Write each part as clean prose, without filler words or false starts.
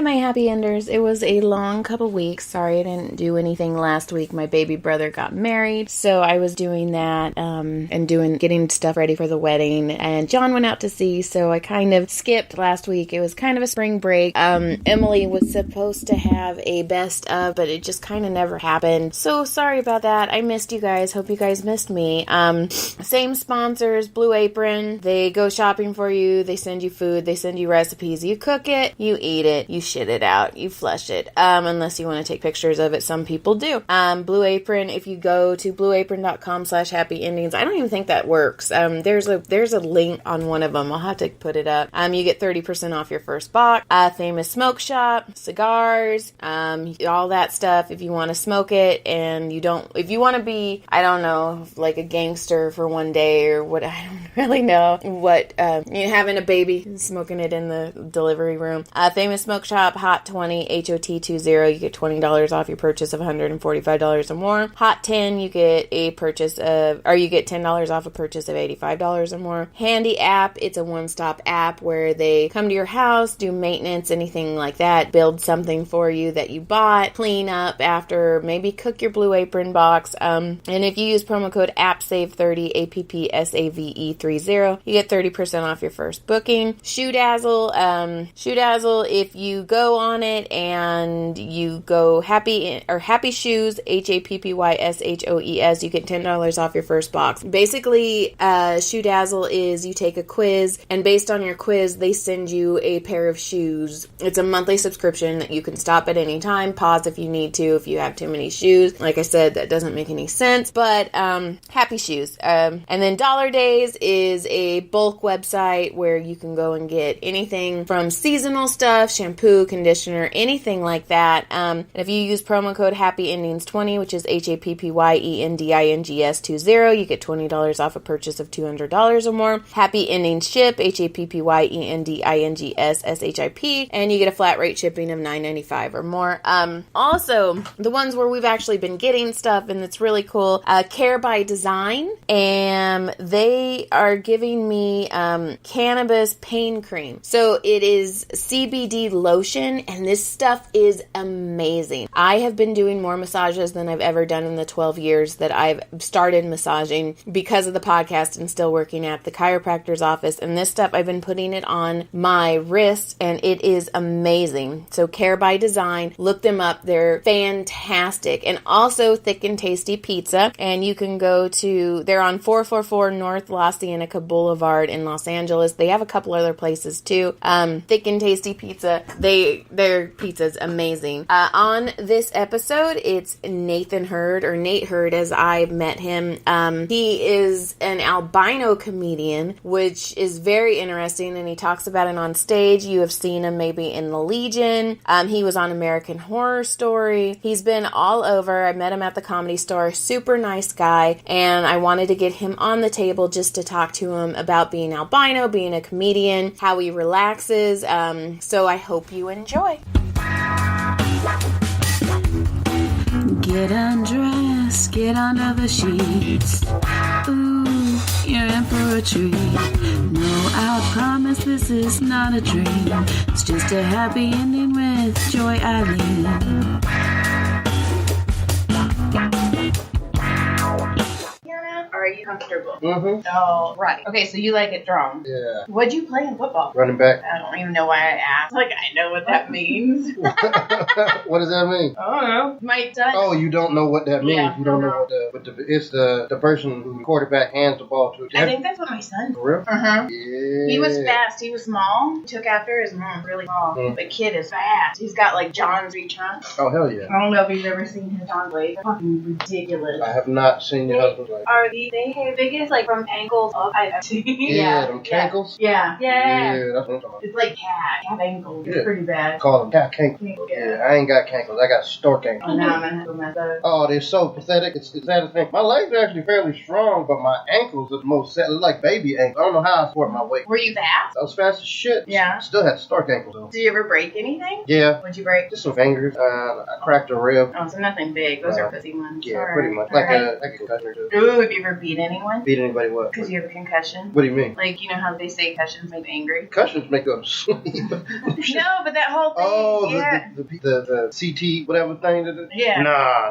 my happy enders. It was a long couple weeks. Sorry I didn't do anything last week. My baby brother got married, so I was doing that and getting stuff ready for the wedding. And John went out to sea, so I kind of skipped last week. It was kind of a spring break. EmmaLeigh was supposed to have a best of, but it just kind of never happened. So sorry about that. I missed you guys. Hope you guys missed me. Same sponsors, Blue Apron. They go shopping for you. They send you food. They send you recipes. You cook it. You eat it. You shit it out. You flush it. Unless you want to take pictures of it. Some people do. Blue Apron, if you go to blueapron.com/happyendings, I don't even think that works. There's a link on one of them. I'll have to put it up. You get 30% off your first box. Famous Smoke Shop, cigars, all that stuff. If you want to smoke it and if you want to be, I don't know, like a gangster for one day or what, I don't really know what, having a baby and smoking it in the delivery room. Famous Smoke Shop, Hot 20, HOT20, you get $20 off your purchase of $145 or more. Hot 10, you get $10 off a purchase of $85 or more. Handy App, it's a one-stop app where they come to your house, do maintenance, anything like that, build something for you that you bought, clean up after, maybe cook your Blue Apron box. And if you use promo code APPSAVE30, APPSAVE30, you get 30% off your first booking. Shoe Dazzle, if you go on it and you go Happy Shoes, HAPPYSHOES, you get $10 off your first box. Basically, Shoe Dazzle is you take a quiz, and based on your quiz, they send you a pair of shoes. It's a monthly subscription that you can stop at any time, pause if you need to, if you have too many shoes. Like I said, that doesn't make any sense, but Happy Shoes. And then Dollar Days is a bulk website where you can go and get anything from seasonal stuff, shampoo, conditioner, anything like that. And if you use promo code HAPPYENDINGS20, which is HAPPYENDINGS20, you get $20 off a purchase of $200 or more. Happy Endings Ship, HAPPYENDINGSSHIP, and you get a flat rate shipping of $9.95 or more. Also, the ones where we've actually been getting stuff, and it's really cool, Care by Design, and they are giving me cannabis pain cream. So it is CBD lotion, and this stuff is amazing. I have been doing more massages than I've ever done in the 12 years that I've started massaging because of the podcast and still working at the chiropractor's office. And this stuff, I've been putting it on my wrist, and it is amazing. So Care by Design, look them up. They're fantastic. And also Thick and Tasty Pizza. And you can go to, they're on 444 North La Cienega Boulevard in Los Angeles. They have a couple other places too. Thick and Tasty Pizza. Their pizza's amazing. On this episode, it's Nathan Hurd, or Nate Hurd as I met him. He is an albino comedian, which is very interesting, and he talks about it on stage. You have seen him maybe in The Legion. He was on American Horror Story. He's been all over. I met him at the Comedy Store. Super nice guy, and I wanted to get him on the table just to talk to him about being albino, being a comedian, how he relaxes. So I hope you enjoy. Get undressed, get under the sheets. Ooh, you're in for a treat. No, I promise this is not a dream. It's just a happy ending with Joy Eileen. Are you comfortable? Mm-hmm. Oh, right. Okay, so you like it drawn. Yeah. What'd you play in football? Running back. I don't even know why I asked. Like, I know what that means. What does that mean? I don't know. My son. Oh, you don't know what that means. Yeah. You don't know what it's the person who the quarterback hands the ball to. I think that's what my son. For real? Uh-huh. Yeah. He was fast. He was small. He took after his mom. Really small. The kid is fast. He's got like John's return. Oh, hell yeah. I don't know if you've ever seen his John Blade. They're fucking ridiculous. I have not seen your husband's like. Are the biggest like from ankles up I've seen? Yeah, them cankles? Yeah. Yeah, that's what I'm talking about. It's like cat ankles. Yeah. It's pretty bad. Call them cat cankles. Yeah, I ain't got cankles. I got stork ankles. Oh, now I'm gonna have to mess up. Oh, they're so pathetic. It's that thing. My legs are actually fairly strong, but my ankles are the most set. They're like baby ankles. I don't know how I support my weight. Were you fast? I was fast as shit. Yeah. Still had stork ankles though. Did you ever break anything? Yeah. What'd you break? Just some fingers. I cracked a rib. Oh, so nothing big. Those are pussy ones. Yeah, All right. pretty much. All right. Like a concussion or two. Ooh, if you ever beat anyone? Beat anybody what? Because you have a concussion? What do you mean? Like, you know how they say concussions make you angry? Concussions make you go to sleep. No, but that whole thing. Oh, yeah. the CT, whatever thing. Yeah. Nah.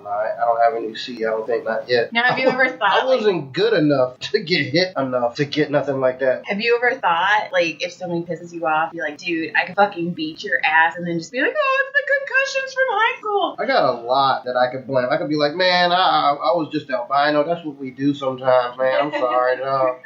I don't have any C. I don't think, not yet. Now, have you ever thought... I wasn't good enough to get hit enough to get nothing like that. Have you ever thought, like, if somebody pisses you off, you're like, dude, I could fucking beat your ass, and then just be like, oh, it's the concussions from high school. I got a lot that I could blame. I could be like, man, I was just albino. That's what we do sometimes, man. I'm sorry, dog.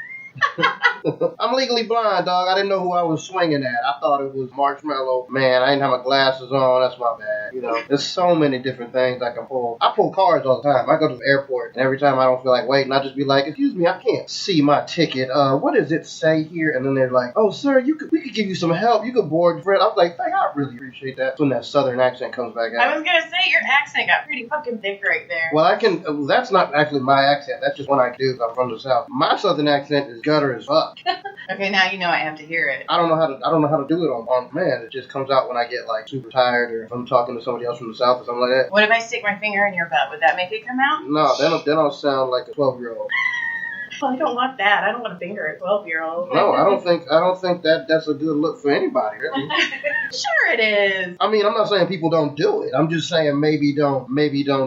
I'm legally blind, dog. I didn't know who I was swinging at. I thought it was Marshmallow. Man, I didn't have my glasses on. That's my bad. You know, there's so many different things I can pull. I pull cards all the time. I go to the airport, and every time I don't feel like waiting, I just be like, excuse me, I can't see my ticket. What does it say here? And then they're like, oh, sir, we could give you some help. You could board for it. I was like, thank, I really appreciate that. That's when that southern accent comes back out. I was gonna say, your accent got pretty fucking thick right there. Well, I can. That's not actually my accent. That's just one I do. I'm from the South. My southern accent is gutter as fuck. Okay, now you know I have to hear it. I don't know how to do it on command. It just comes out when I get like super tired, or if I'm talking to somebody else from the South or something like that. What if I stick my finger in your butt? Would that make it come out? No, then I'll sound like a 12-year-old. Well, I don't want that. I don't want to finger a 12-year-old. No, I don't think that's a good look for anybody, really. Sure it is. I mean, I'm not saying people don't do it. I'm just saying maybe don't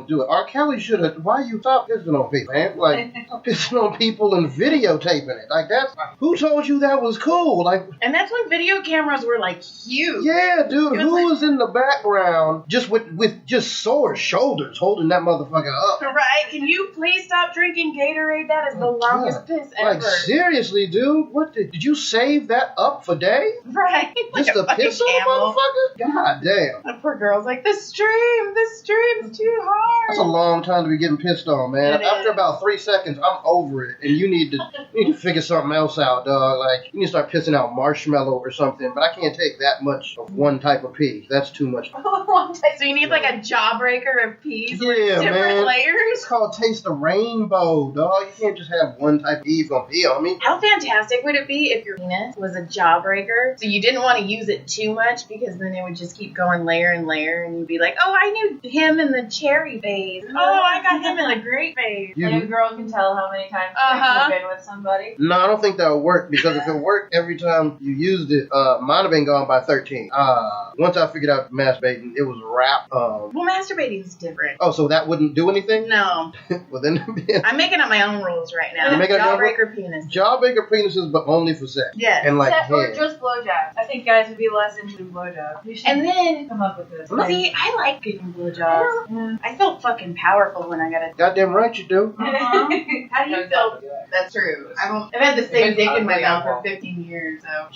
do it. R. Kelly should have. Why you stop pissing on people, man? Like pissing on people and videotaping it. Like that's who told you that was cool? Like, and that's when video cameras were like huge. Yeah, dude. Who like, was in the background just with just sore shoulders holding that motherfucker up? Right? Can you please stop drinking Gatorade? That is the longest piss ever. Like seriously, dude. What did you save that up for days? Right. Just to piss on a motherfucker? God damn. The poor girl's like, the stream's too hard. That's a long time to be getting pissed on, man. After about 3 seconds, I'm over it, and you need to figure something else out, dog. Like you need to start pissing out marshmallow or something. But I can't take that much of one type of pee. That's too much. So you need like a jawbreaker of peas with different layers. It's called taste the rainbow, dog. You can't just have one type of pee you're gonna pee on me. How fantastic would it be if your penis was a jawbreaker? So you didn't want to use it too much because then it would just keep going layer and layer, and you'd be like, oh, I knew him in the cherry phase. Oh, I got him in the grape phase. Like a girl can tell how many times they've been with somebody. No, I don't think that would work, because if it worked every time you used it, mine have been gone by 13. Once I figured out masturbating, it was wrapped. Well, masturbating is different. Oh, so that wouldn't do anything? No. Well, then I'm making up my own rules right now. You're making up Jawbreaker penis. Jawbreaker penises, but only for sex. Yeah. And like Except for just blowjobs. I think guys would be less into blowjobs. And then come up with this. See, I like giving blowjobs. Yeah. I felt fucking powerful when I got a. Goddamn right you do. How do you feel? That's true. I've had the same dick in my mouth for 15 years, so.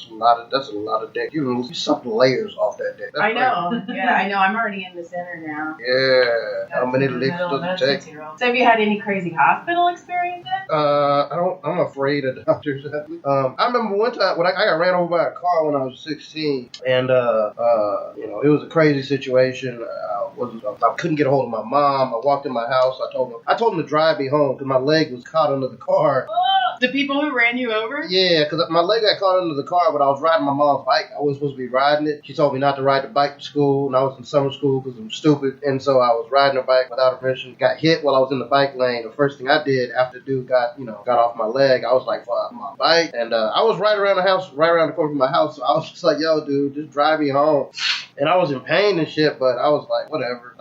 That's a lot of dick. You suck layers off that dick. That's I know. Yeah, I know. I'm already in the center now. Yeah. How many licks does it take? So have you had any crazy hospital experiences? I'm afraid of doctors. I remember one time when I got ran over by a car when I was 16, and it was a crazy situation. I couldn't get a hold of my mom. I walked in my house. I told them to drive me home because my leg was caught under the car. The people who ran you over? Yeah, because my leg got caught under the car, but I was riding my mom's bike. I wasn't supposed to be riding it. She told me not to ride the bike to school, and I was in summer school because I'm stupid. And so I was riding a bike without her permission. Got hit while I was in the bike lane. The first thing I did after the dude got off my leg, I was like, fuck my bike. And I was right around the corner from my house. So I was just like, yo, dude, just drive me home. And I was in pain and shit, but I was like, whatever.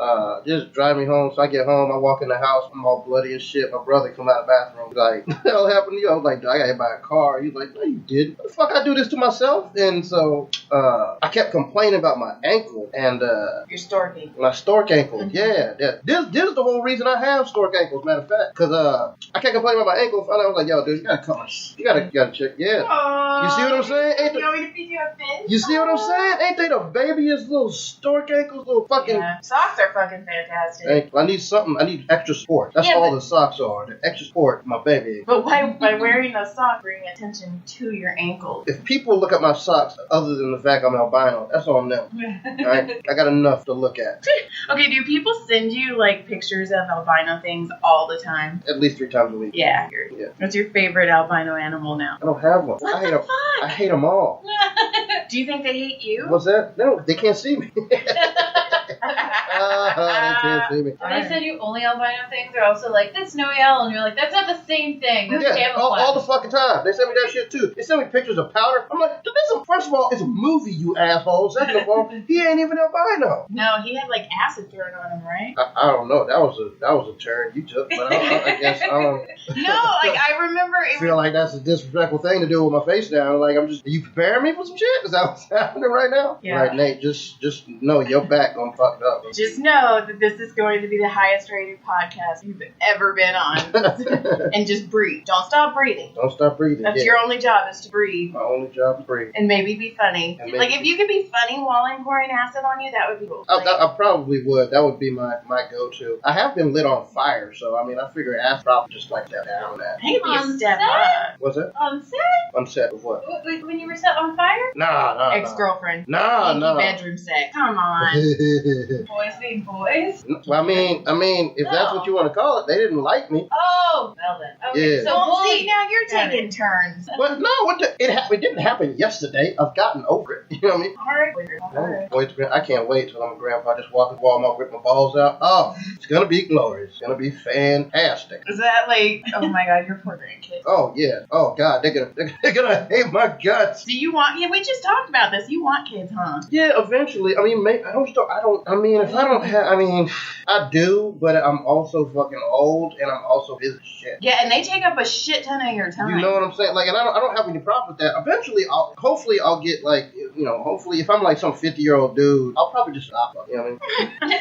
Just drive me home. So I get home, I walk in the house, I'm all bloody and shit. My brother come out of the bathroom, like, what the hell happened to you? I was like, I got hit by a car. He's like, no, you didn't. What the fuck I do this to myself? And so I kept complaining about my ankle and your stork ankle. My stork ankle. Mm-hmm. Yeah. This is the whole reason I have stork ankles, matter of fact. Because I kept complaining about my ankle. Finally, I was like, yo, dude, you gotta come. You gotta check. Yeah. Aww, you see what I'm saying? You want me to feed you a fin? You see what I'm saying? Ain't they the babyest little stork ankles, little fucking... Yeah. Socks are fucking fantastic. I need something. I need extra support. That's all the socks are. The extra support, my baby. But by wearing those socks, bring attention to your ankles. If people look at my socks, other than the fact I'm albino, that's on them. Right? I got enough to look at. Okay, do people send you like pictures of albino things all the time? At least 3 times a week. Yeah. What's your favorite albino animal now? I don't have one. What the fuck? I hate them all. Do you think they hate you? What's that? No, they can't see me. can't see me. They said you only albino things are also like, that's snowy owl, and you're like, that's not the same thing. That's Yeah, all camouflage. the fucking time. They send me that shit too. They send me pictures of powder. I'm like, first of all, it's a movie, you asshole. Second of all, he ain't even albino. No, he had like acid thrown on him, right? I don't know. That was a turn you took, but I guess I don't No, like I remember it feel like that's a disrespectful thing to do with my face down. Like, are you preparing me for some shit? Is that what's happening right now? Yeah. Right, Nate, just know your back gonna fucked up. Just know that this is going to be the highest rated podcast you've ever been on. And just breathe. Don't stop breathing. Don't stop breathing. That's your only job is to breathe. My only job is breathe. And maybe be funny. Like, if you could be funny while I'm pouring acid on you, that would be cool. I probably would. That would be my go-to. I have been lit on fire, so I mean, I figure acid probably just like that down that. Maybe a On step set? up. What's that? On set? On set of what? When you were set on fire? Nah. Ex-girlfriend. Nah. Bedroom sex. Come on. Boys being boys? Well, I mean, if that's what you want to call it, they didn't like me. Oh, well then. Okay, Yeah. so Well, bully. see, now you're taking turns. But no, it didn't happen yesterday. I've gotten over it. You know what I mean? Alright. I can't wait till I'm a grandpa. Just walk in Walmart with my balls out. Oh, it's gonna be glorious. It's gonna be fantastic. Is that like, oh my god, your poor grandkids. Oh yeah. Oh god, they're gonna hate my guts. Do you want, we just talked about this. You want kids, huh? Yeah, eventually. I mean, I do, but I'm also fucking old and I'm also busy as shit. Yeah, and they take up a shit ton of your time. You know what I'm saying? Like, and I don't have any problem with that. Eventually, hopefully I'll get like, hopefully if I'm like some 50-year-old dude, I'll probably just stop. You know what I mean?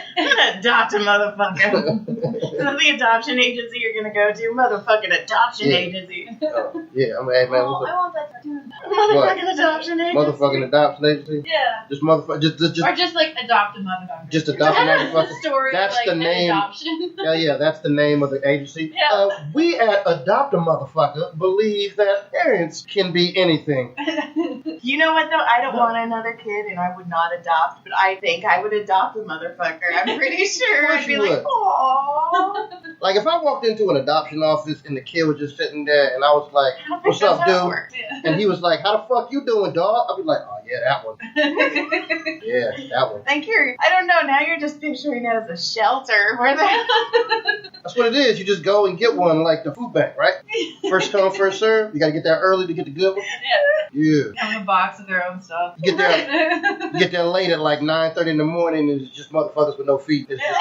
Adopt a motherfucker. This is the adoption agency you're gonna go to. Motherfucking adoption agency. Yeah, I mean, hey man, I what's up? want that too. Motherfucking adoption agency. Motherfucking adoption agency? Yeah. Just motherfucker, just Or just like adopt a motherfucker. Just adopt a motherfucker. Story That's of, like, the an name. adoption. Yeah, that's the name of the agency. Yeah. We at Adopt a Motherfucker believe that parents can be anything. You know what though? I don't want another kid, and I would not adopt. But I think I would adopt a motherfucker. I'm pretty sure Of course I'd be you like, would. aww. Like if I walked into an adoption office and the kid was just sitting there and I was like, I don't think "What's that's up, how it dude?" works. And he was like, "How the fuck you doing, dog?" I'd be like, "Oh yeah, that one. Yeah, that one." Like I don't know. Now you're just picturing it as a shelter where That's what it is. You just go and get one like the food bank, right? First come, first serve. You gotta get there early to get the good one. Yeah. Have a box of their own stuff. You get there late at like 9:30 in the morning and it's just motherfuckers with no feet. It's just,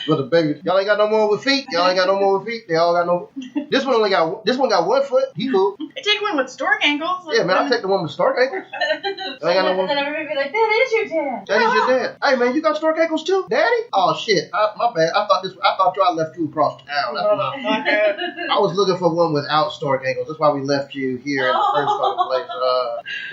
but the baby, y'all ain't got no more with feet. Y'all ain't got no more with feet. They all got no. This one got 1 foot. He cool. I take one with stork ankles. Yeah, man, I'll take the one with stork ankles. Y'all ain't got no And then everybody be like, that is your dad. That is your dad. Hey man, you got stork ankles too, Daddy? Oh shit, my bad. I thought y'all left you across town. That's what I was looking for one without stork ankles. That's why we left you here in the first fucking place.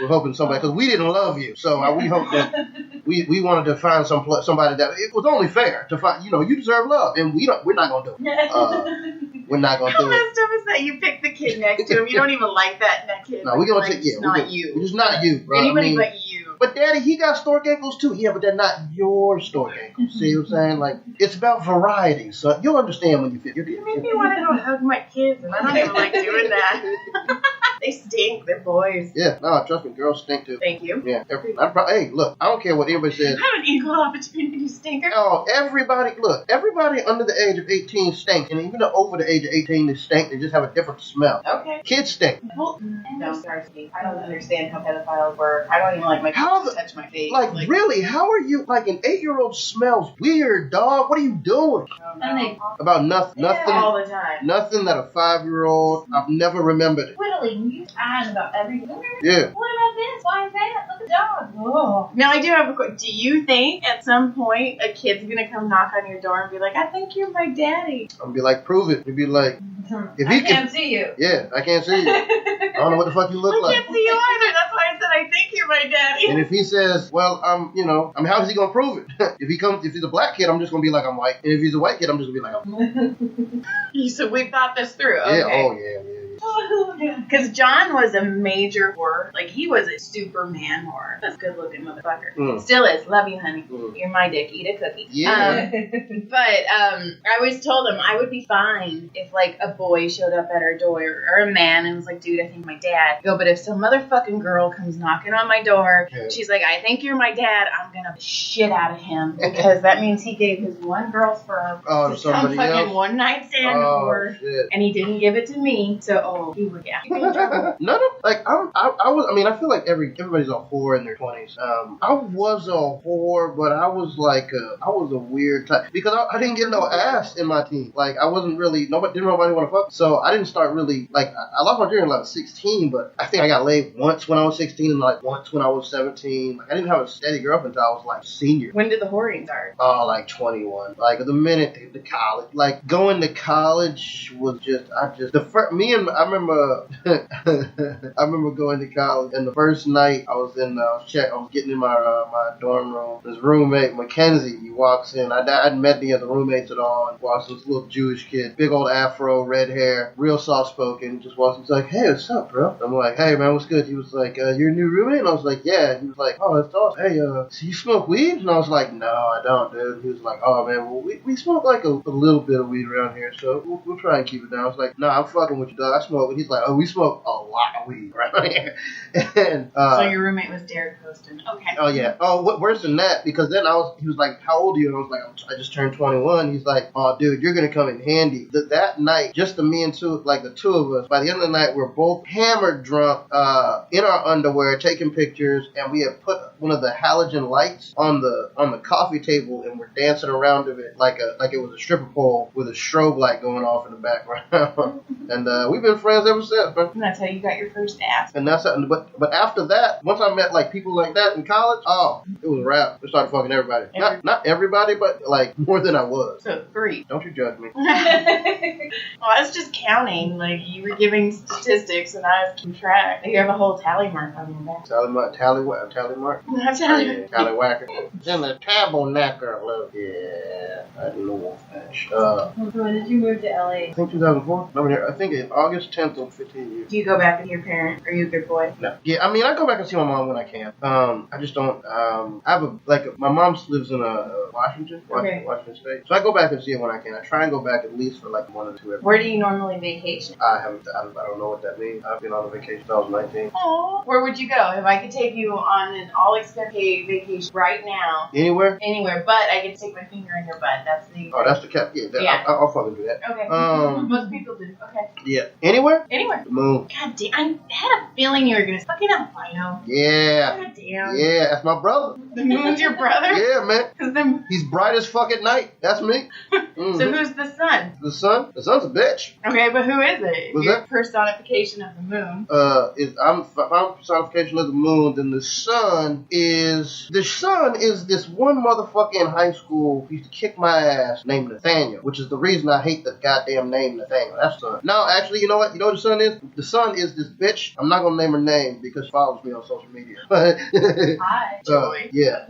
We're hoping somebody, because we didn't love you, so we hope that we wanted to find somebody that it was only fair to find. You deserve love, and we're not gonna do it. We're not gonna How do it. messed up is that you pick the kid next to him? You don't even like that kid. No, we're gonna like, take it's not you. It's not you, bro. Anybody but you. But Daddy, he got stork ankles too. Yeah, but they're not your stork ankles. See what I'm saying? Like, it's about variety. So you'll understand when you fit. You make me want to go hug my kids, and I don't even like doing that. They stink. They're boys. Yeah, no, trust me, girls stink too. Thank you. Yeah, hey, look, I don't care what anybody says. I'm an equal opportunity stinker. Oh, everybody under the age of 18 stinks, and even over the age of 18 they stink. They just have a different smell. Okay. Kids stink. Well, no, sorry, Steve. I don't understand how pedophiles work. I don't even like my kids to touch my face. Like, really? How are you? Like, an 8-year-old smells weird, dog. What are you doing? And they About nothing. all the time. Nothing that a 5-year-old. I've never remembered it. whittling. You add about everything. Yeah. What about this? Why is that? Look at the dog. Whoa. Now, I do have a question. Do you think at some point a kid's going to come knock on your door and be like, I think you're my daddy? I'll be like, prove it. You'd be like, I can't see you. Yeah, I can't see you. I don't know what the fuck you look I like. can't see you either. That's why I said I think you're my daddy. And if he says, well, how is he gonna prove it? If he's a black kid, I'm just gonna be like I'm white. And if he's a white kid, I'm just gonna be like I'm white. So we've thought this through. Yeah, Okay. oh yeah. Because John was a major whore. Like, he was a Superman whore. That's a good looking motherfucker. Still is. Love you, honey. You're my dick. Eat a cookie. Yeah. But I always told him I would be fine if, like, a boy showed up at our door or a man and was like, dude, I think my dad. I go, but if some motherfucking girl comes knocking on my door, she's like, I think you're my dad, I'm gonna shit out of him. Because that means he gave his one girl sperm to some fucking one night stand whore. Shit. And he didn't give it to me. So, he would, yeah. None of, like, I feel like everybody's a whore in their 20s. I was a whore, but I was like, I was a weird type. Because I didn't get no ass in my teens. Like, I wasn't really, didn't nobody want to fuck. So, I didn't start really, like, I lost my virginity when I was 16, but I think I got laid once when I was 16 and, like, once when I was 17. Like, I didn't have a steady girlfriend until I was, like, senior. When did the whoring start? Oh, like 21. Like, the minute the college, like, going to college was just, I remember, I remember going to college, and the first night I was getting in my dorm room. This roommate, Mackenzie, he walks in. I hadn't met any of the roommates at all. And walks in, this little Jewish kid, big old afro, red hair, real soft spoken. Just walks in, he's like, hey, what's up, bro? I'm like, hey, man, what's good? He was like, you're a new roommate? And I was like, yeah. He was like, oh, that's awesome. Hey, so you smoke weed? And I was like, no, I don't, dude. He was like, oh, man, well, we smoke like a little bit of weed around here, so we'll try and keep it down. I was like, no, I'm fucking with you, dog. I smoke. He's like, oh, we smoke a lot of weed around here. And so your roommate was Derek Poston. Okay. Oh, yeah. Oh, worse than that, because then he was like, how old are you? And I was like, I just turned 21. He's like, oh, dude, you're going to come in handy. That night, just the two of us, by the end of the night, we're both hammered drunk, in our underwear, taking pictures, and we had put one of the halogen lights on the coffee table, and we're dancing around of it like it was a stripper pole with a strobe light going off in the background. And we've been friends ever since, bro. And that's how you got your first ass. And that's but after that, once I met like people like that in college, it was a wrap. I started fucking everybody. Not everybody, but like more than I was. So 3. Don't you judge me. Well, I was just counting. Like, you were giving statistics and I was keeping track. You have a whole tally mark on your back. Tally mark? Tally whacker. In the tabernacle. Yeah, I know that. When did you move to LA? I think 2004. I think in August 10th of 15 years. Do you go back with your parents? Are you a good boy? No. Yeah, I mean, I go back and see my mom when I can. I just don't. I have my mom lives in Washington State, so I go back and see her when I can. I try and go back at least for like 1 or 2 every. Where do you normally vacation? I don't know what that means. I've been on a vacation since I was 19. Aww. Where would you go if I could take you on an all-expense paid vacation right now? Anywhere, but I could stick my finger in your butt. That's the. Oh, that's the cap. Yeah, I'll fucking do that. Okay. Most people do. Okay. Yeah. Anywhere. The moon. God damn! I had a feeling you were gonna fucking albino. Yeah. God damn. Yeah, that's my brother. The moon's your brother? Yeah, man. He's bright as fuck at night. That's me. Mm-hmm. So who's the sun? The sun? The sun's a bitch. Okay, but who is it? What's Your that? personification of the moon. If I'm personification of the moon, then the sun is this one motherfucker in high school who used to kick my ass named Nathaniel, which is the reason I hate the goddamn name Nathaniel. That's the sun. No, actually, you know what? You know what the sun is? The sun is this bitch. I'm not gonna name her name because she follows me on social media. Hi, Joy. Yeah.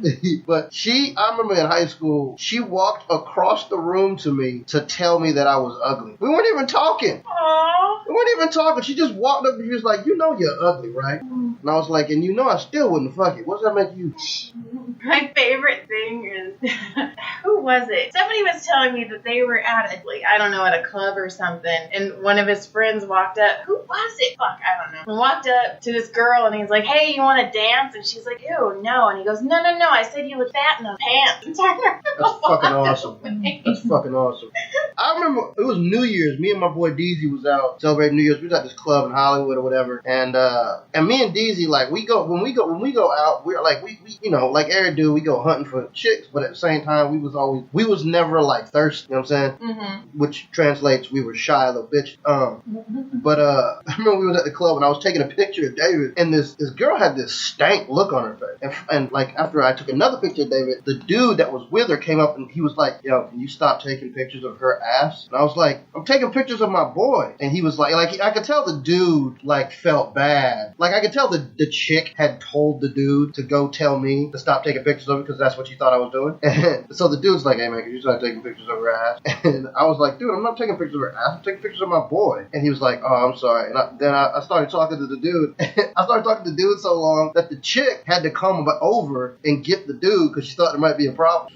But I remember in high school, she walked across the room to me to tell me that I was ugly. We weren't even talking. Aww. We weren't even talking. She just walked up and she was like, you know you're ugly, right? And I was like, and you know I still wouldn't fuck it. What does that make you? My favorite thing is, who was it? Somebody was telling me that they were at a club or something, and one of his friends walked up. Who was it? Fuck, I don't know. And walked up to this girl, and he's like, hey, you want to dance? And she's like, ew, no. And he goes, no, I said you look fat in the pants. And That's fucking awesome. That's fucking awesome. I remember it was New Year's. Me and my boy Deezy was out celebrating New Year's. We was at this club in Hollywood or whatever, and me and Deezy, like, when we go out, we're like, we you know, like every dude, we go hunting for chicks, but at the same time, we was never like thirsty, you know what I'm saying? Mm-hmm. Which translates, we were shy little bitch. But I remember we was at the club and I was taking a picture of David, and this girl had this stank look on her face, and like after I took another picture of David, the dude that was with her came up and he was like, yo, can you stop taking pictures of her ass. And I was like, I'm taking pictures of my boy. And he was like I could tell the dude, like, felt bad. Like, I could tell the chick had told the dude to go tell me to stop taking pictures of it because that's what she thought I was doing. And so the dude's like, hey, man, can you start taking pictures of her ass? And I was like, dude, I'm not taking pictures of her ass. I'm taking pictures of my boy. And he was like, oh, I'm sorry. And then I started talking to the dude. I started talking to the dude so long that the chick had to come over and get the dude because she thought there might be a problem.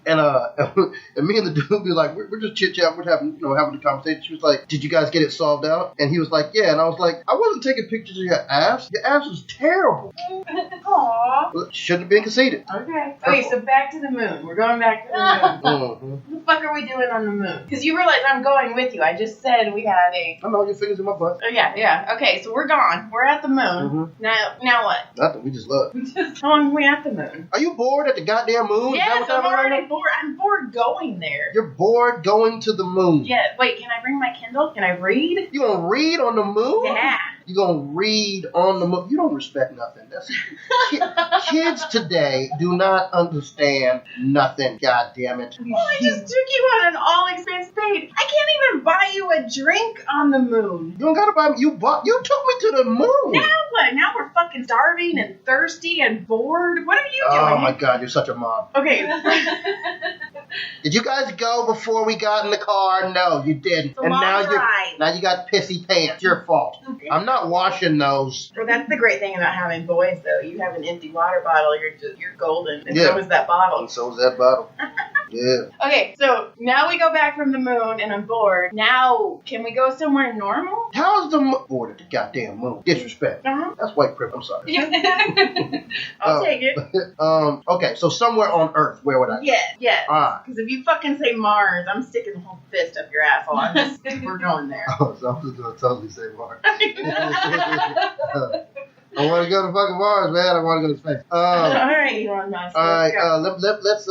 And me and the dude be like, we're just chit-chatting. We're having a conversation. She was like, did you guys get it solved out? And he was like, yeah. And I was like, I wasn't taking pictures of your ass. Your ass was terrible. Aww. Well, shouldn't have been conceited. Okay, so back to the moon. We're going back to the moon. What the fuck are we doing on the moon? Because you realize I'm going with you. I just said we had a... I know, your fingers in my butt. Oh, yeah. Okay, so we're gone. We're at the moon. Now what? Nothing. We just love. How long are we at the moon? Are you bored at the goddamn moon? Yes, I'm already bored. I'm bored going there. You're bored going to the moon. Yeah, wait, can I bring my Kindle? Can I read? You gonna read on the moon? Yeah. You gonna read on the moon? You don't respect nothing. Kids today do not understand nothing. God damn it. Well, I just took you on an all-expense paid. I can't even buy you a drink on the moon. You don't gotta buy me. You took me to the moon. Now what? Now we're fucking starving and thirsty and bored. What are you doing? Oh my God, you're such a mom. Okay. Did you guys go before we got in the car? No, you didn't. And now you got pissy pants. Your fault. Okay. I'm not washing those. Well, that's the great thing about having boys, though. You have an empty water bottle, you're golden, and so is that bottle. And so is that bottle. Yeah. Okay, so now we go back from the moon, and I'm bored. Now, can we go somewhere normal? How's the moon? Bored at the goddamn moon. Disrespect. Uh-huh. That's white privilege. I'm sorry. I'll take it. Okay, so somewhere on Earth, where would I go? Yes. Ah. Because if you fucking say Mars, I'm sticking the whole fist up your asshole. We're going there. Oh, so I'm just gonna totally say Mars. I want to go to fucking Mars, man. I want to go to space. All right, Elon Musk. All right, let's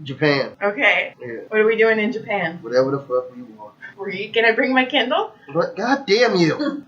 Japan. Okay. Yeah. What are we doing in Japan? Whatever the fuck you want. Can I bring my Kindle? But God damn you.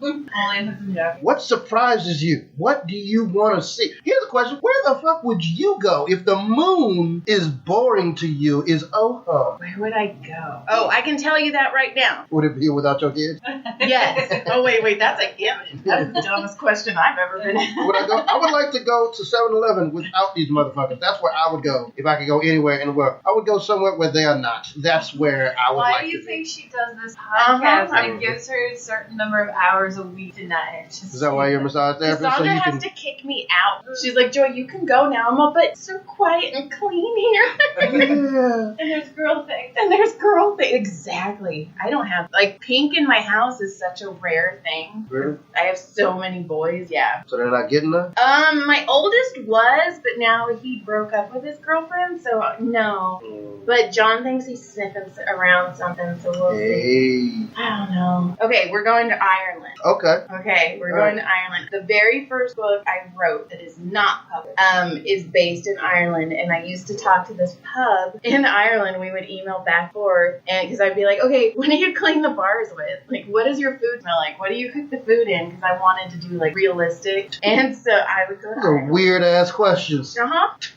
What surprises you? What do you want to see? Here's a question. Where the fuck would you go if the moon is boring to you? Where would I go? Oh, I can tell you that right now. Would it be without your kids? Yes. Oh, wait, that's a given. That's the dumbest question I've ever been asked. Would I go? I would like to go to 7-Eleven without these motherfuckers. That's where I would go if I could go anywhere in the world. I would go somewhere where they are not. That's where I would like to be. Why do you think she does this podcast and gives her a certain number of hours a week to not? Is that why you're a massage therapist? Sandra has to kick me out. She's like, Joy, you can go now. I'm all, but it's so quiet and clean here. Yeah. And there's girl things. Exactly. I don't have, like, pink in my house is such a rare thing. Really? I have so many boys, yeah. So they're not getting that? My oldest was, but now he broke up with his girlfriend, so no. But John thinks he's sniffing around something, so we'll see. I don't know. Okay, we're going to Ireland. Okay, we're going to Ireland. The very first book I wrote that is not published is based in Ireland, and I used to talk to this pub in Ireland. We would email back and forth, and because I'd be like, okay, what do you clean the bars with? Like, what does your food smell like? What do you cook the food in? Because I wanted to do, like, realistic. And so I would go to Ireland. Weird ass questions.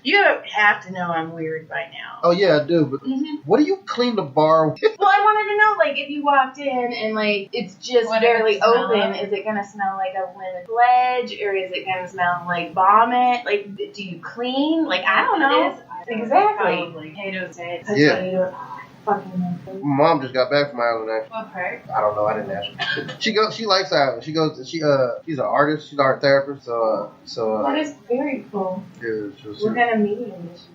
You have to know I'm weird by now. Oh yeah, I do. But what do you clean the bar with? Well, I wanted to know, like, if you walked in and, like, it's just barely open, is it gonna smell like a lemon pledge, or is it gonna smell like vomit? Like, do you clean? Like, I don't know. Exactly. Probably. Potatoes. Yeah. Mom just got back from Ireland, actually. What part? I don't know. I didn't ask her. She likes Ireland. She's an artist. She's an art therapist. So. That is very cool. Yeah, what kind of medium is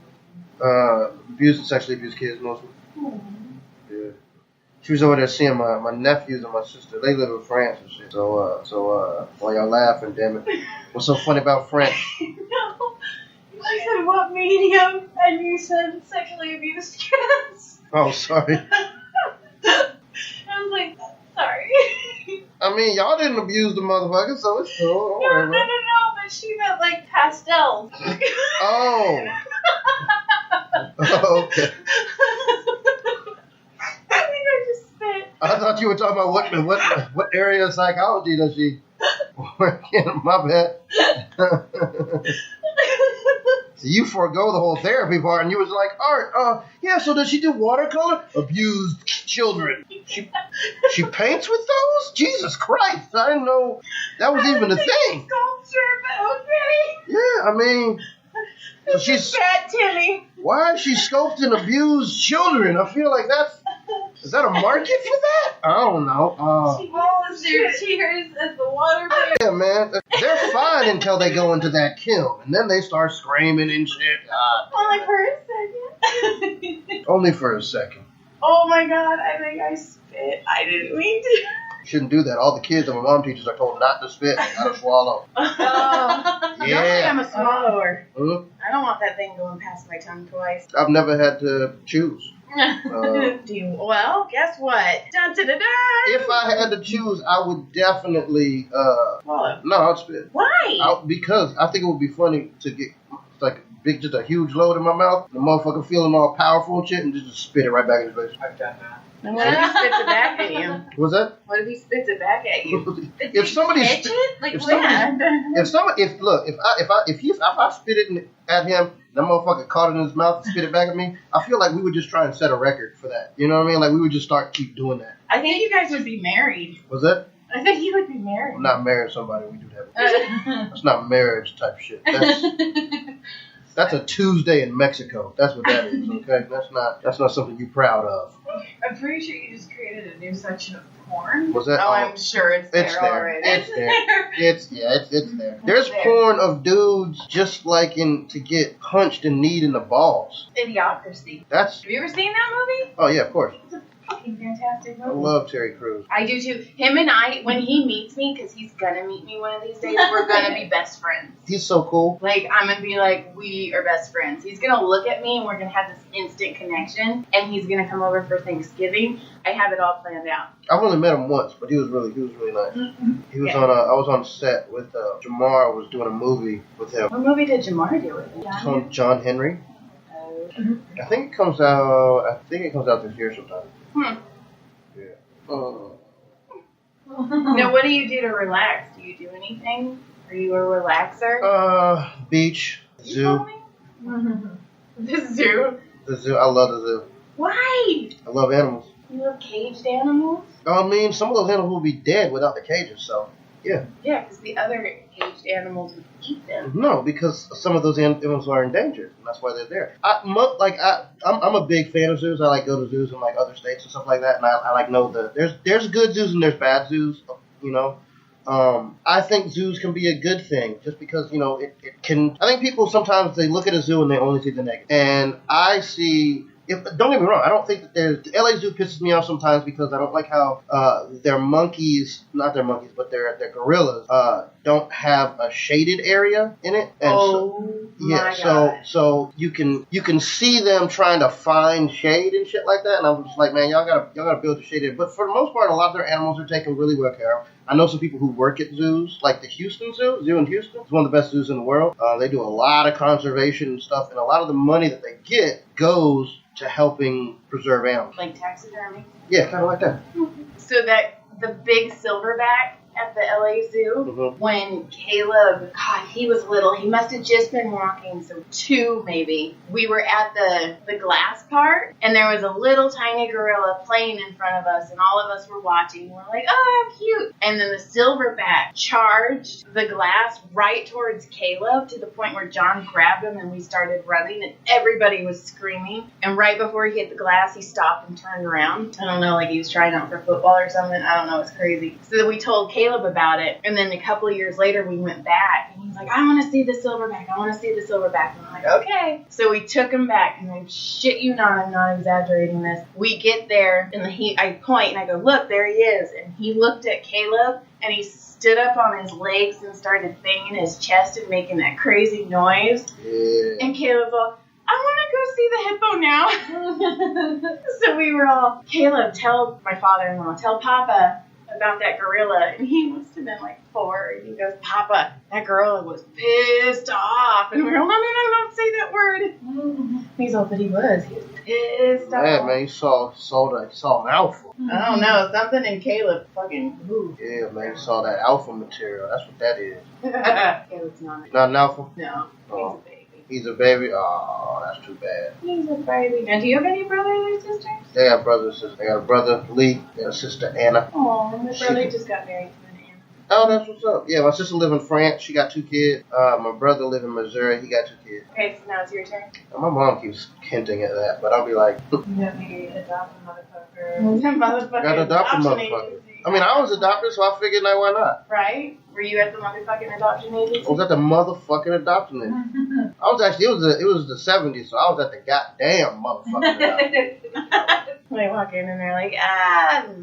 she? Sexually abused kids mostly. Yeah. She was over there seeing my nephews and my sister. They live in France and shit. So while y'all laughing, damn it. What's so funny about France? No. I said what medium, and you said sexually abused kids. Oh, sorry. I was like, sorry. I mean, y'all didn't abuse the motherfucker, so it's cool. No, but she meant like pastels. Oh. Oh, okay. I think I just spit. I thought you were talking about what area of psychology does she work in? My bad. So you forego the whole therapy part, and you was like, Art, yeah, so does she do watercolor? Abused children. She paints with those? Jesus Christ, I didn't know that was even a thing. Sculpture, but okay. Yeah, I mean, so she's Fat Timmy. why is she sculpting abused children? I feel like is that a market for that? I don't know. She rolls their tears as the water bears. Yeah, man, they're fine until they go into that kiln, and then they start screaming and shit. Only for a second. Only for a second. Oh my god, I think I spit. I didn't mean to. You shouldn't do that. All the kids that my mom teaches are told not to spit, not to swallow. Normally Yeah. I'm a swallower. Huh? I don't want that thing going past my tongue twice. I've never had to choose. Well, guess what? Dun, dun, dun, dun. If I had to choose, I would definitely, Swallow. no, I'd spit. Why? Because I think it would be funny to get like just a huge load in my mouth, the motherfucker feeling all powerful and shit, and just spit it right back in his face. I've done that. And what if he spits it back at you? What's that? What if he spits it back at you? If somebody, Catch it? Like, if what? somebody, if I spit it at him, that motherfucker caught it in his mouth and spit it back at me, I feel like we would just try and set a record for that. You know what I mean? Like we would just keep doing that. I think you guys would be married. Was that? I think you would be married. I'm not marrying somebody. We do that. That's not marriage type shit. That's a Tuesday in Mexico. That's what that is. Okay, that's not something you're proud of. I'm pretty sure you just created a new section of porn. Was that? Oh, I'm sure it's there It's there. already. It's there. It's there. There's porn of dudes just liking to get punched and kneed in the balls. Idiocracy. That's. Have you ever seen that movie? Oh yeah, of course. It's a fucking fantastic I movie. love Terry Crews. I do too. Him and I, when he meets me, because he's gonna meet me one of these days, we're gonna be best friends. He's so cool. Like, I'm gonna be like, we are best friends. He's gonna look at me and we're gonna have this instant connection, and he's gonna come over for Thanksgiving. I have it all planned out. I've only met him once, but he was really nice. He was Yeah. I was on set with Jamar was doing a movie with him. What movie did Jamar do with him? It's on John Henry. Oh. I think it comes out this year sometime. Hmm. Yeah. Now, what do you do to relax? Do you do anything? Are you a relaxer? Beach, You zoo. told me? The zoo? The zoo. I love the zoo. Why? I love animals. You love caged animals? I mean, some of those animals will be dead without the cages, so yeah. Yeah, because the other caged animals would eat them. No, because some of those animals are endangered, and that's why they're there. I'm a big fan of zoos. I like go to zoos in like other states and stuff like that, and I like know there's good zoos and there's bad zoos, you know. I think zoos can be a good thing just because, you know, it can. I think people sometimes they look at a zoo and they only see the negative, and I see. Don't get me wrong, I don't think that the LA Zoo pisses me off sometimes because I don't like how their monkeys, not their monkeys, but their gorillas don't have a shaded area in it. And my God. so you can see them trying to find shade and shit like that, and I'm just like, man, y'all gotta build a shaded. But for the most part, a lot of their animals are taken really well care of. I know some people who work at zoos, like the Houston Zoo in Houston. It's one of the best zoos in the world. They do a lot of conservation and stuff, and a lot of the money that they get goes to helping preserve animals. Like taxidermy? Yeah, kind of like that. So that the big silverback at the LA Zoo, when Caleb, God, he was little. He must have just been walking, so 2 maybe. We were at the glass part, and there was a little tiny gorilla playing in front of us, and all of us were watching. We're like, oh, how cute. And then the silverback charged the glass right towards Caleb to the point where John grabbed him, and we started running, and everybody was screaming. And right before he hit the glass, he stopped and turned around. I don't know, like he was trying out for football or something. I don't know, it's crazy. So then we told Caleb about it, and then a couple of years later we went back, and he's like, I want to see the silverback, and I'm like, okay. So we took him back, and I shit you not, I'm not exaggerating this. We get there, and I point, and I go, look, there he is, and he looked at Caleb, and he stood up on his legs and started banging his chest and making that crazy noise. Yeah. And Caleb's all, I want to go see the hippo now. So we were all, Caleb, tell my father-in-law, tell Papa about that gorilla. And he must have been like 4. And he goes, Papa, that gorilla was pissed off. And we were all, no, don't say that word. He's all, but he was pissed off. Yeah, man, you saw an alpha. I don't know, something in Caleb fucking moved. Yeah, man, you saw that alpha material. That's what that is. Caleb's not. Not an alpha? No, Oh. he's a baby. He's a baby. Oh, that's too bad. He's a baby. Now, do you have any brothers or sisters? They have brothers and sisters. They got a brother, Lee. They got a sister, Anna. Oh, my brother just got married to an Anna. Oh, that's what's up. Yeah, my sister live in France. She got 2 kids. My brother live in Missouri. He got 2 kids. Okay, so now it's your turn. And my mom keeps hinting at that, but I'll be like, You don't need to adopt a motherfucker. Motherfucking gotta adopt a adoption motherfucker. agency. I mean, I was adopted, so I figured, like, why not? Right? Were you at the motherfucking adoption agency? I was at the motherfucking adoption agency. I was actually, it was the 70s, so I was at the goddamn motherfucking adoption. They walk in and they're like,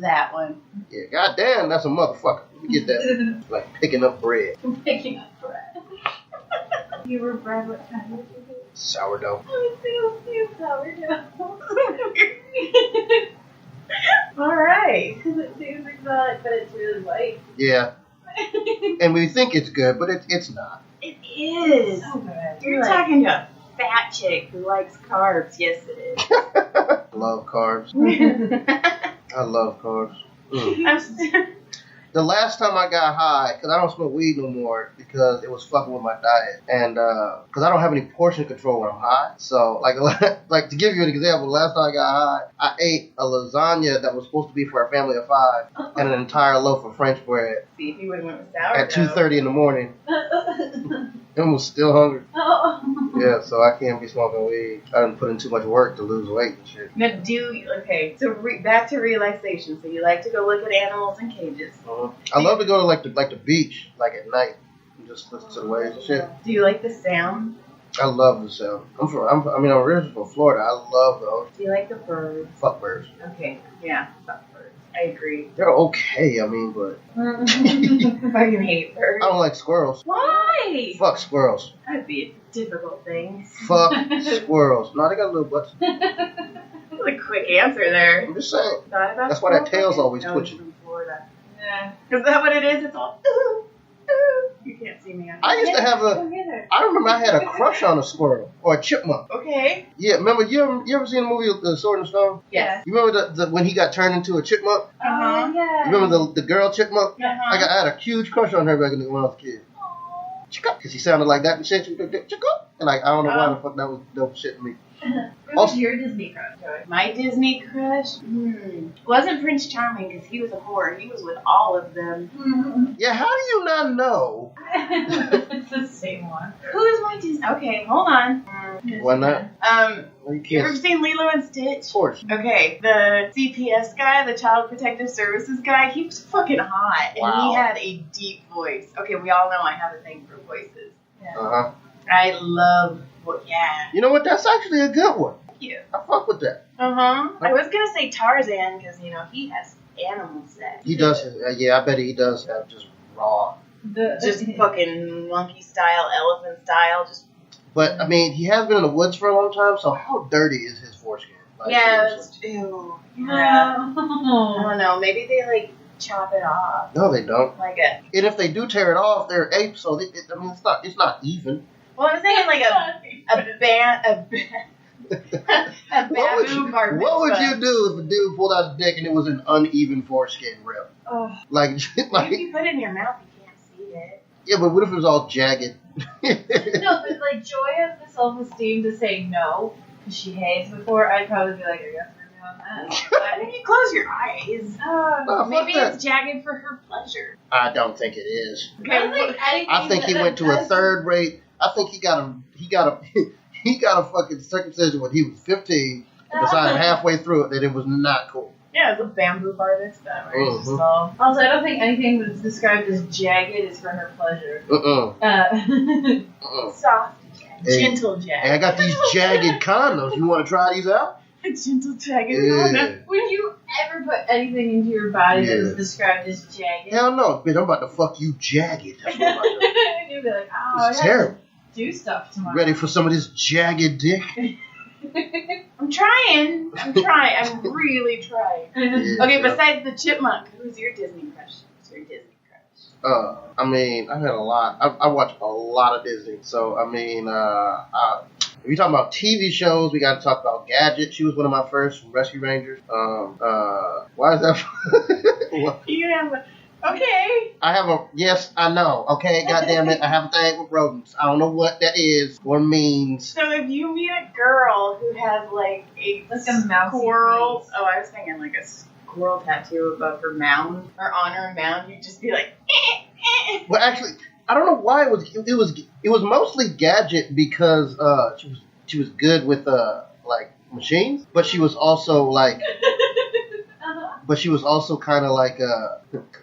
that one. Yeah, goddamn, that's a motherfucker. You get that? It's like picking up bread. Picking up bread. You were bread, what kind was it? Sourdough. Oh, sourdough. All right. Because it seems exotic, but it's really white. Yeah. And we think it's good, but it's not. It is. So good. You're talking to a fat chick who likes carbs. Yes, it Love carbs. is. I love carbs. Mm. I'm The last time I got high, because I don't smoke weed no more because it was fucking with my diet. And because I don't have any portion control when I'm high. So, like to give you an example, the last time I got high, I ate a lasagna that was supposed to be for a family of 5 and an entire loaf of French bread see if you would have went with sourdough. at 2:30 in the morning. And was still hungry. Yeah, so I can't be smoking weed. I didn't put in too much work to lose weight and shit. Now, okay, so back to relaxation. So you like to go look at animals in cages. I love to go to like the beach, like at night, and just listen to the waves and shit. Do you like the sound? I love the sound. I'm originally from Florida. I love the ocean. Do you like the birds? Fuck birds. Okay, yeah, fuck birds. I agree. They're okay, I mean, but I fucking hate birds. I don't like squirrels. Why? Fuck squirrels. That'd be a difficult thing. Fuck squirrels. No, they got little butts. That's a quick answer there. I'm just saying. Thought about That's why that squirrels? tail's always No, twitching. it's from Florida. Yeah. Is that what it is? It's all ooh, ooh. You can't see me. I used to have I remember I had a crush on a squirrel or a chipmunk. Okay. Yeah, remember you ever seen the movie The Sword and Stone? Yes. You remember the when he got turned into a chipmunk? Uh-huh. Yeah. You remember the girl chipmunk? Uh-huh. I had a huge crush on her back when I was a kid. Because she sounded like that and shit. And like, I don't know why the fuck that was dope shit to me. Who was your Disney crush, Joey? My Disney crush? Wasn't Prince Charming because he was a whore. He was with all of them. Yeah, how do you not know? It's the same one. Who is my Disney? Okay, hold on. Why not? Well, you You ever can't. seen Lilo and Stitch? Of course. Okay, the CPS guy, the Child Protective Services guy, he was fucking hot. And Wow. he had a deep voice. Okay, we all know I have a thing for voices. Uh-huh. I love, yeah. You know what? That's actually a good one. Thank you. I fuck with that. Uh-huh. I was going to say Tarzan because, he has animal sex. He does. Yeah, I bet he does have just raw. Just fucking monkey style, elephant style, just... But, I mean, he has been in the woods for a long time, so how dirty is his foreskin? Like, yeah, seriously. that's ew. Yeah. I don't know. Maybe they, chop it off. No, they don't. Like a... And if they do tear it off, they're apes, so it's not even. Well, I'm thinking like a baboon bar What would mitzvah. you do if a dude pulled out his dick and it was an uneven foreskin rip? Oh. Like, If you put it in your mouth, you can't see it. yeah, but what if it was all jagged? No, but Joy has the self-esteem to say no, because she hates before. I'd probably be like, I guess we're doing this. Why don't you close your eyes? No, Maybe fuck that. it's jagged for her pleasure. I don't think it is. Okay, I think he went to a third rate. I think he got a fucking circumcision when he was 15 and decided halfway through it that it was not cool. yeah, it's a bamboo bar mitzvah. Right? Mhm. So, Also, I don't think anything that's described as jagged is for her pleasure. soft, Hey. gentle Hey, jagged. I got these jagged condoms. You want to try these out? Gentle jagged. Yeah. Would you ever put anything into your body that Yeah. was described as jagged? Hell no, bitch. I'm about to fuck you jagged. That's what I'm about to do. You'd be like, oh, I It's gotta terrible. do stuff tomorrow. Ready for some of this jagged dick? I'm trying. I'm really trying. Yeah. Okay, besides the chipmunk, who's your Disney crush? Who's your Disney crush? I mean, I've had a lot. I watch a lot of Disney. So, I mean, if you're talking about TV shows, we got to talk about Gadget. She was one of my first from Rescue Rangers. Why is that? You have Okay. I have a, yes, I know, okay, goddamn it, I have a thing with rodents. I don't know what that is or means. So if you meet a girl who has like a mousy squirrel, face. I was thinking like a squirrel tattoo above her mound or on her mound, you'd just be like, Well, actually, I don't know why it was mostly Gadget because she was good with like machines, but she was also like kind of like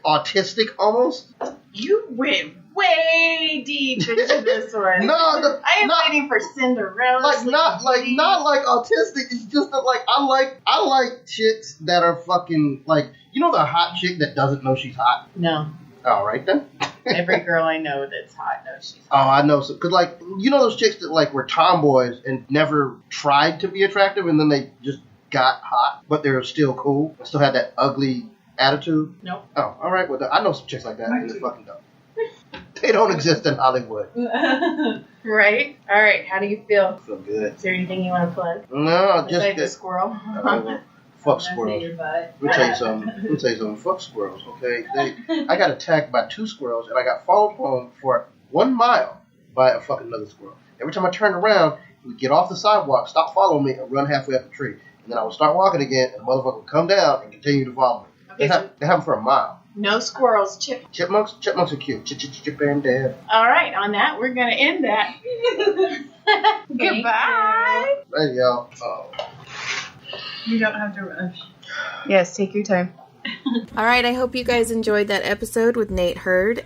autistic almost. You went way deep into this one. No, I am waiting for Cinderella. like not like autistic. It's just that like I like chicks that are fucking like, you know, the hot chick that doesn't know she's hot. No. All right then. Every girl I know that's hot knows she's Oh, hot. I know. So, cause like, you know those chicks that like were tomboys and never tried to be attractive, and then they just got hot, but they're still cool. Still had that ugly attitude. Nope. Oh, all right. Well, I know some chicks like that, and they fucking don't. They don't exist in Hollywood. Right? All right. How do you feel? I feel good. Is there anything you want to plug? No, just Besides the that. squirrel. Fuck squirrels. Let me tell you something. Fuck squirrels, okay? I got attacked by 2 squirrels, and I got followed home for 1 mile by a fucking another squirrel. Every time I turned around, he would get off the sidewalk, stop following me, and run halfway up the tree. And then I would start walking again, and the motherfucker would come down and continue to follow me. Okay, so They happen for a mile. no squirrels. Chipmunks are cute. Chip and dab. All right. On that, we're going to end that. Goodbye. Hey, y'all. Oh. You don't have to rush. Yes, take your time. All right, I hope you guys enjoyed that episode with Nate Hurd.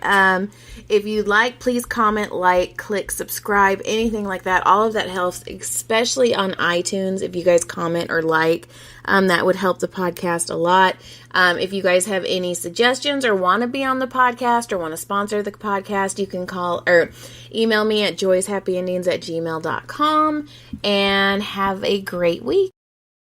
If you'd like, please comment, like, click, subscribe, anything like that. All of that helps, especially on iTunes. If you guys comment or like, that would help the podcast a lot. If you guys have any suggestions or want to be on the podcast or want to sponsor the podcast, you can call or email me at joyshappyendings@gmail.com, and have a great week.